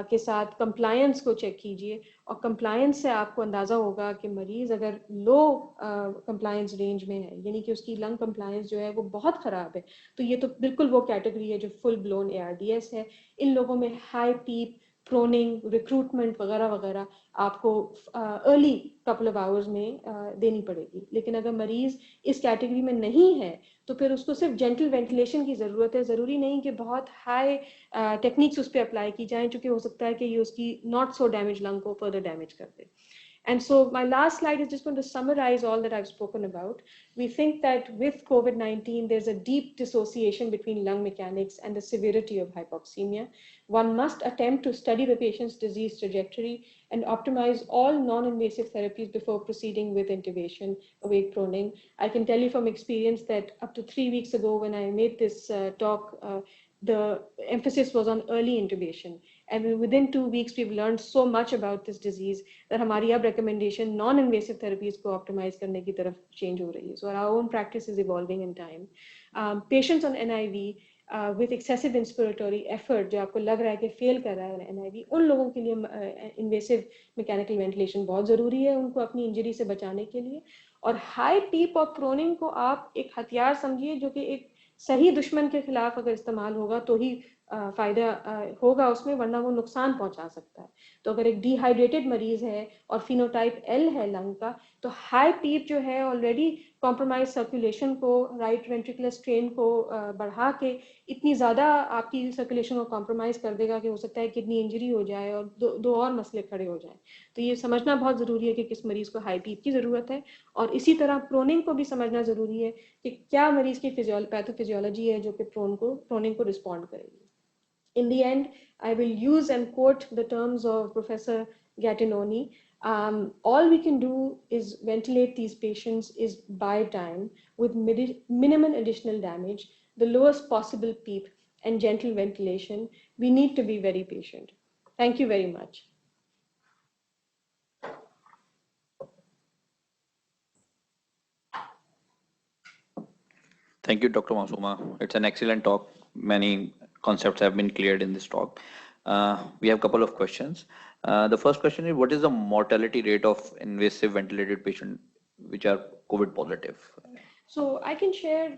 کے ساتھ کمپلائنس کو چیک کیجیے, اور کمپلائنس سے آپ کو اندازہ ہوگا کہ مریض اگر لو کمپلائنس رینج میں ہے, یعنی کہ اس کی لنگ کمپلائنس جو ہے وہ بہت خراب ہے, تو یہ تو بالکل وہ کیٹیگری ہے جو فل بلون ARDS ہے. ان لوگوں میں ہائی پیپ, پروننگ, ریکروٹمنٹ وغیرہ وغیرہ آپ کو ارلی کپل آف آورز میں دینی پڑے گی. لیکن اگر مریض اس کیٹیگری میں نہیں ہے تو پھر اس کو صرف جینٹل وینٹیلیشن کی ضرورت ہے. ضروری نہیں کہ بہت ہائی ٹیکنیکس اس پہ اپلائی کی جائیں, چونکہ ہو سکتا ہے کہ یہ اس کی ناٹ سو ڈیمیج لنگ کو فردر ڈیمیج کر دے. And so my last slide is just going to summarize all that I've spoken about. We think that with COVID-19, there's a deep dissociation between lung mechanics and the severity of hypoxemia. One must attempt to study the patient's disease trajectory and optimize all non-invasive therapies before proceeding with intubation, awake proning. I can tell you from experience that up to 3 weeks ago when I made this talk, the emphasis was on early intubation. And within 2 weeks, we've learned so much about this disease that ہماری اب recommendation non invasive therapies کو optimize کرنے کی طرف change ہو رہی ہے. So our own practice is evolving in time. Patients on NIV with excessive inspiratory effort, جو آپ کو لگ رہا ہے کہ فیل کر رہا ہے NIV, ان لوگوں کے لیے انویسو میکینیکل وینٹیلیشن بہت ضروری ہے ان کو اپنی انجری سے بچانے کے لیے. اور ہائی پیپ اور پروننگ کو آپ ایک ہتھیار سمجھیے جو کہ ایک صحیح دشمن کے خلاف اگر استعمال ہوگا تو ہی فائدہ ہوگا اس میں, ورنہ وہ نقصان پہنچا سکتا ہے. تو اگر ایک ڈی ہائیڈریٹڈ مریض ہے اور فینوٹائپ L ہے لنگ کا, تو ہائی پیپ جو ہے آلریڈی کمپرومائز سرکولیشن کو, رائٹ وینٹریکولر اسٹرین کو بڑھا کے اتنی زیادہ آپ کی سرکولیشن کو کمپرومائز کر دے گا کہ ہو سکتا ہے کڈنی انجری ہو جائے اور دو اور مسئلے کھڑے ہو جائیں. تو یہ سمجھنا بہت ضروری ہے کہ کس مریض کو ہائی پیپ کی ضرورت ہے, اور اسی طرح پروننگ کو بھی سمجھنا ضروری ہے کہ کیا مریض کی پیتھو فزیولوجی ہے جو کہ پروننگ کو رسپونڈ کرے گی. In the end, I will use and quote the terms of Professor Gattinoni. All we can do is ventilate these patients is buy time with minimal additional damage, the lowest possible PEEP, and gentle ventilation. We need to be very patient. Thank you very much. Thank you, Dr. Masuma. It's an excellent talk. Many concepts have been cleared in this talk. We have a couple of questions. The first question is, what is the mortality rate of invasive ventilated patients which are COVID positive? So I can share,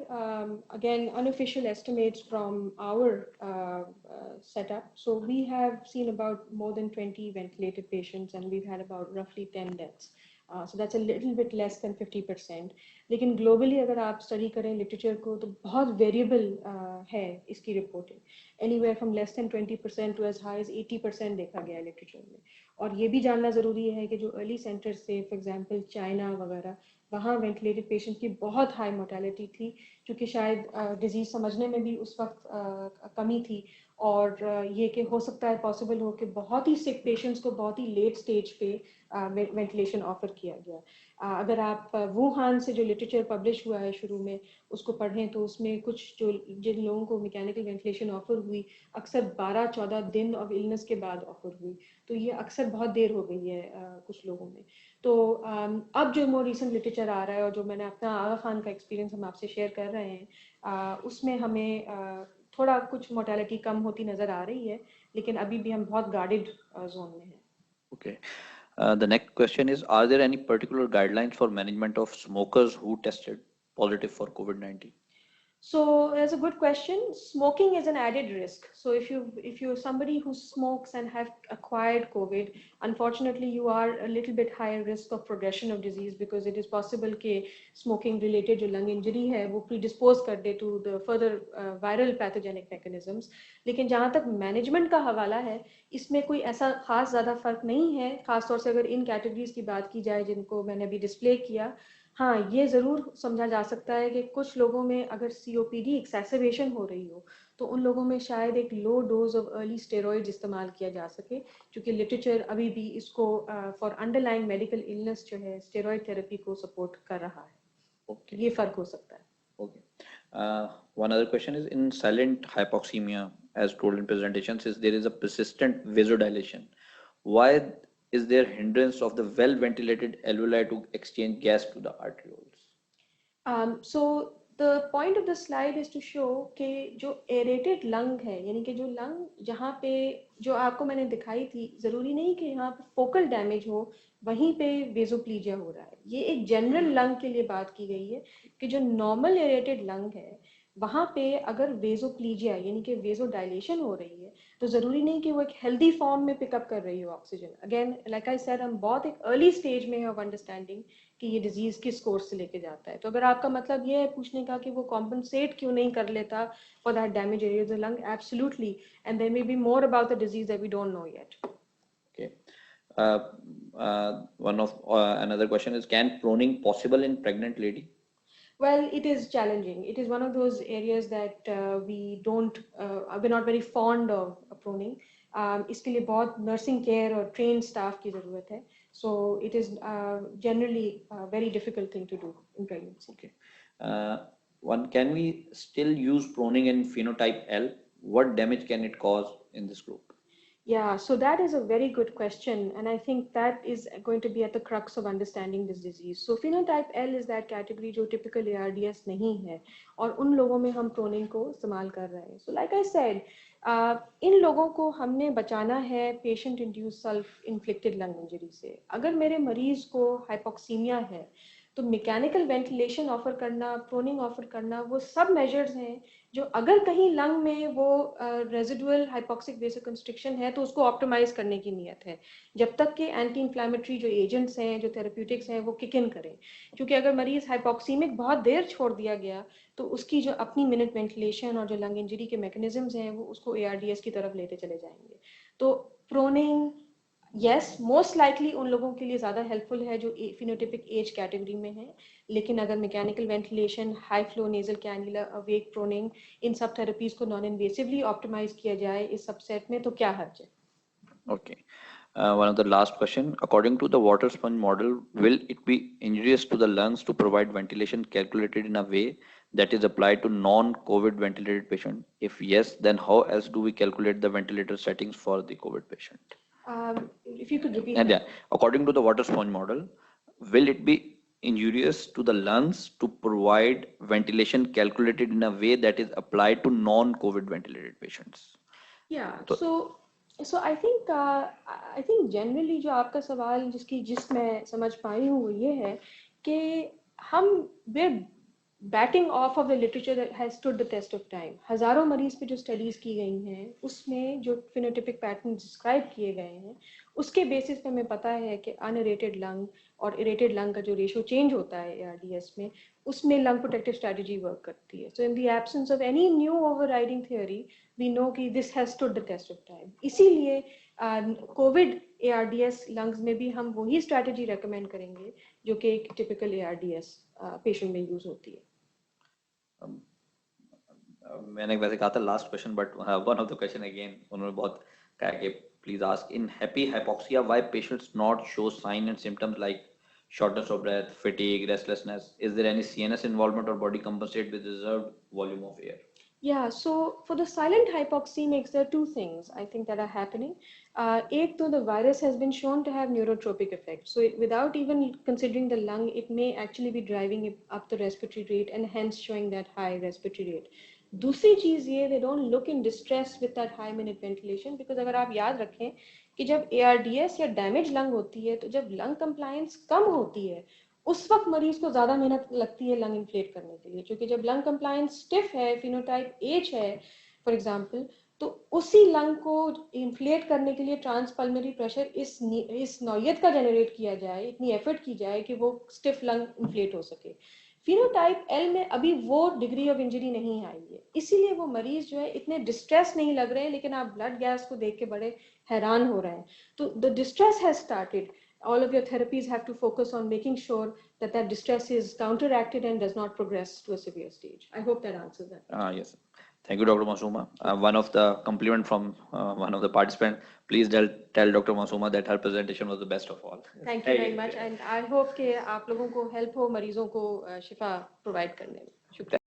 again, unofficial estimates from our setup. So we have seen about more than 20 ventilated patients, and we've had about roughly 10 deaths. So that's a little bit less than 50%. لیکن globally اگر آپ study کریں literature کو تو بہت variable ہے اس کی reporting. Anywhere from less than 20% to as high as 80% دیکھا گیا ہے لٹریچر میں. اور یہ بھی جاننا ضروری ہے کہ جو ارلی سینٹر سے فار ایگزامپل چائنا وغیرہ, وہاں وینٹیلیٹڈ پیشنٹ کی بہت ہائی مورٹیلٹی تھی, چونکہ شاید ڈیزیز سمجھنے میں بھی اس وقت کمی تھی, اور یہ کہ ہو سکتا ہے پاسبل ہو کہ بہت ہی سک پیشنٹس کو بہت ہی لیٹ سٹیج پہ وینٹیلیشن آفر کیا گیا. اگر آپ ووہان سے جو لٹریچر پبلش ہوا ہے شروع میں اس کو پڑھیں تو اس میں کچھ جن لوگوں کو میکینیکل وینٹیلیشن آفر ہوئی اکثر 12-14 دن آف النس کے بعد آفر ہوئی. تو یہ اکثر بہت دیر ہو گئی ہے کچھ لوگوں میں. تو اب جو مور ریسنٹ لٹریچر آ رہا ہے اور جو میں نے اپنا آغا خان کا ایکسپیرینس ہم آپ سے شیئر کر رہے ہیں اس میں ہمیں تھوڑا کچھ مورٹیلٹی کم ہوتی نظر آ رہی ہے لیکن ابھی بھی ہم بہت گارڈڈ زون میں ہیں. Okay. The next question is, are there any particular guidelines for management of smokers who tested positive for COVID-19? So that's a good question. Smoking is an added risk. So if you're somebody who smokes and have acquired COVID, unfortunately you are a little bit higher risk of progression of disease because it is possible کہ smoking related جو lung injury ہے وہ predispose کر دے to the further viral pathogenic mechanisms. لیکن جہاں تک management کا حوالہ ہے اس میں کوئی ایسا خاص زیادہ فرق نہیں ہے، خاص طور سے اگر ان کیٹیگریز کی بات کی جائے جن کو میں نے ابھی ڈسپلے کیا. ہاں یہ ضرور سمجھا جا سکتا ہے کہ کچھ لوگوں میں اگر سی او پی ڈی ایکسیسیویشن ہو رہی ہو تو ان لوگوں میں شاید ایک لو ڈوز آف ارلی اسٹیرائڈ استعمال کیا جا سکے، چونکہ لٹریچر ابھی بھی اس کو for under line medical illness جو ہے اسٹیرائڈ تھراپی کو سپورٹ کر رہا ہے. Okay. یہ فرق ہو سکتا ہے. Okay. One other question is, in silent hypoxemia, as told in presentations, is there is a persistent vasodilation. Why is there hindrance of the well ventilated alveoli to exchange gas to the arterioles? So the point of the slide is to show کہ جو ایریٹیڈ لنگ ہے یعنی کہ جو لنگ جہاں پہ جو آپ کو میں نے دکھائی تھی ضروری نہیں کہ یہاں پہ فوکل ڈیمیج ہو وہیں پہ ویزوپلیجیا ہو رہا ہے. یہ ایک جنرل لنگ کے لیے بات کی گئی ہے کہ جو نارمل ایریٹیڈ لنگ ہے وہاں پہ اگر ویزوپلیجیا یعنی کہ ویزو ڈائلیشن ہو رہی ہے تو ضروری نہیں کہ وہ ایک ہیلدی فارم میں پک اپ کر رہی ہو oxygen. Again like I said ہم بہت ایک ارلی اسٹیج میں آف انڈرسٹینڈنگ کہ یہ ڈیزیز کس کورس سے لے کے جاتا ہے. تو اگر آپ کا مطلب یہ ہے پوچھنے کا کہ وہ کمپنسیٹ کیوں نہیں کر لیتا for that damage area of the lung, absolutely, and there may be more about the disease that we don't know yet. Okay. Another question is, can proning possible in pregnant lady? Well, it is challenging. It is one of those areas that we're not very fond of proning. اس کے لیے بہت nursing care اور train staff کی ضرورت ہے. So it is generally a very difficult thing to do in pregnancy. Okay. Can we still use proning in phenotype L? What damage can it cause in this group? Yeah, so that is a very good question, and I think that is going to be at the crux of understanding this disease. So phenotype L is that category جو typical ARDS نہیں ہے اور ان لوگوں میں ہم pruning کو استعمال کر رہے ہیں. So like I said, ان لوگوں کو ہم نے بچانا ہے پیشنٹ انڈیوس سیلف انفلکٹڈ لنگ انجری سے. اگر میرے مریض کو ہائپوکسیمیا ہے تو میکینیکل وینٹیلیشن آفر کرنا، پروننگ آفر کرنا، وہ سب میجرز ہیں جو اگر کہیں لنگ میں وہ ریزیڈول ہائپوکسک ویسو کنسٹرکشن ہے تو اس کو آپٹیمائز کرنے کی نیت ہے جب تک کہ اینٹی انفلیمیٹری جو ایجنٹس ہیں جو تھراپیوٹکس ہیں وہ کک ان کریں. کیونکہ اگر مریض ہائپوکسیمک بہت دیر چھوڑ دیا گیا تو اس کی جو اپنی منٹ وینٹیلیشن اور جو لنگ انجری کے میکنزمز ہیں وہ اس کو اے آر ڈی ایس کی طرف لیتے چلے جائیں گے. تو pruning yes most likely in لوگوں کے لیے زیادہ ہیلپ فل ہے جو فینوٹیپک ایج کیٹیگری میں ہیں، لیکن اگر mechanical ventilation, high flow nasal cannula, awake proning, ان سب تھراپیز کو نان انویسively آپٹیمائز کیا جائے اس سب سیٹ میں تو کیا حرج ہے. Okay. One of the last question, according to the water sponge model, will it be injurious to the lungs to provide ventilation calculated in a way that is applied to non-COVID ventilated patient? If yes, then how else do we calculate the ventilator settings for the COVID patient? If you could repeat And that. yeah, according to the water sponge model, will it be injurious to the lungs to provide ventilation calculated in a way that is applied to non-COVID ventilated patients? Yeah, So, so I think generally جو آپ کا سوال جس میں سمجھ پائی ہوں وہ یہ ہے کہ ہم we're batting off of the literature that has stood the test of time. ہزاروں مریض پہ جو اسٹڈیز کی گئی ہیں اس میں جو فینوٹیپک پیٹرن ڈسکرائب کیے گئے ہیں اس کے بیسس پہ ہمیں پتہ ہے کہ انریٹیڈ لنگ اور اریٹیڈ لنگ کا جو ریشو چینج ہوتا ہے اے آر ڈی ایس میں اس میں لنگ پروٹیکٹیو اسٹریٹجی ورک کرتی ہے. So in the absence of any new overriding theory we know کہ this has stood the test of time. اسی لیے covid A R D S lungs میں بھی ہم وہی اسٹریٹجی ریکمینڈ کریں گے جو کہ ایک ٹپیکل اے آر ڈی ایس پیشنٹ میں یوز ہوتی ہے. میں نے ویسے کہا تھا last question, but one of the question again انہوں نے بہت کہا کہ please ask in happy hypoxia why patients not show sign and symptoms like shortness of breath, fatigue, restlessness. Is there any CNS involvement or body compensate with reserved volume of air? Yeah, so for the silent hypoxemics, there are two things I think that are happening. Ek to the virus has been shown to have neurotropic effects. So without even considering the lung, it may actually be driving up the respiratory rate and hence showing that high respiratory rate. دوسری چیز یہ they don't look in distress with that high minute ventilation because اگر آپ یاد رکھیں کہ جب ARDS یا ڈیمیج لنگ ہوتی ہے تو جب لنگ کمپلائنس کم ہوتی ہے اس وقت مریض کو زیادہ محنت لگتی ہے لنگ انفلیٹ کرنے کے لیے، کیونکہ جب لنگ کمپلائنس اسٹف ہے، فینوٹائپ ایچ ہے فار ایگزامپل، تو اسی لنگ کو انفلیٹ کرنے کے لیے ٹرانس پلمری پریشر اس نوعیت کا جنریٹ کیا جائے، اتنی ایفرٹ کی جائے کہ وہ اسٹف لنگ انفلیٹ ہو سکے. فینوٹائپ ایل میں ابھی وہ ڈگری آف انجری نہیں آئی ہے، اسی لیے وہ مریض جو ہے اتنے ڈسٹریس نہیں لگ رہے ہیں، لیکن آپ بلڈ گیس کو دیکھ کے بڑے حیران ہو رہے ہیں. تو the distress has started. All of your therapies have to focus on making sure that that distress is counteracted and does not progress to a severe stage. I hope that answers that. Yes. Thank you, Dr. Masuma. One of the compliment from one of the participants. Please tell Dr. Masuma that her presentation was the best of all. Thank you very much, and I hope کہ آپ لوگوں کو help ہو مریضوں کو شفا provide کرنے میں. شکریہ.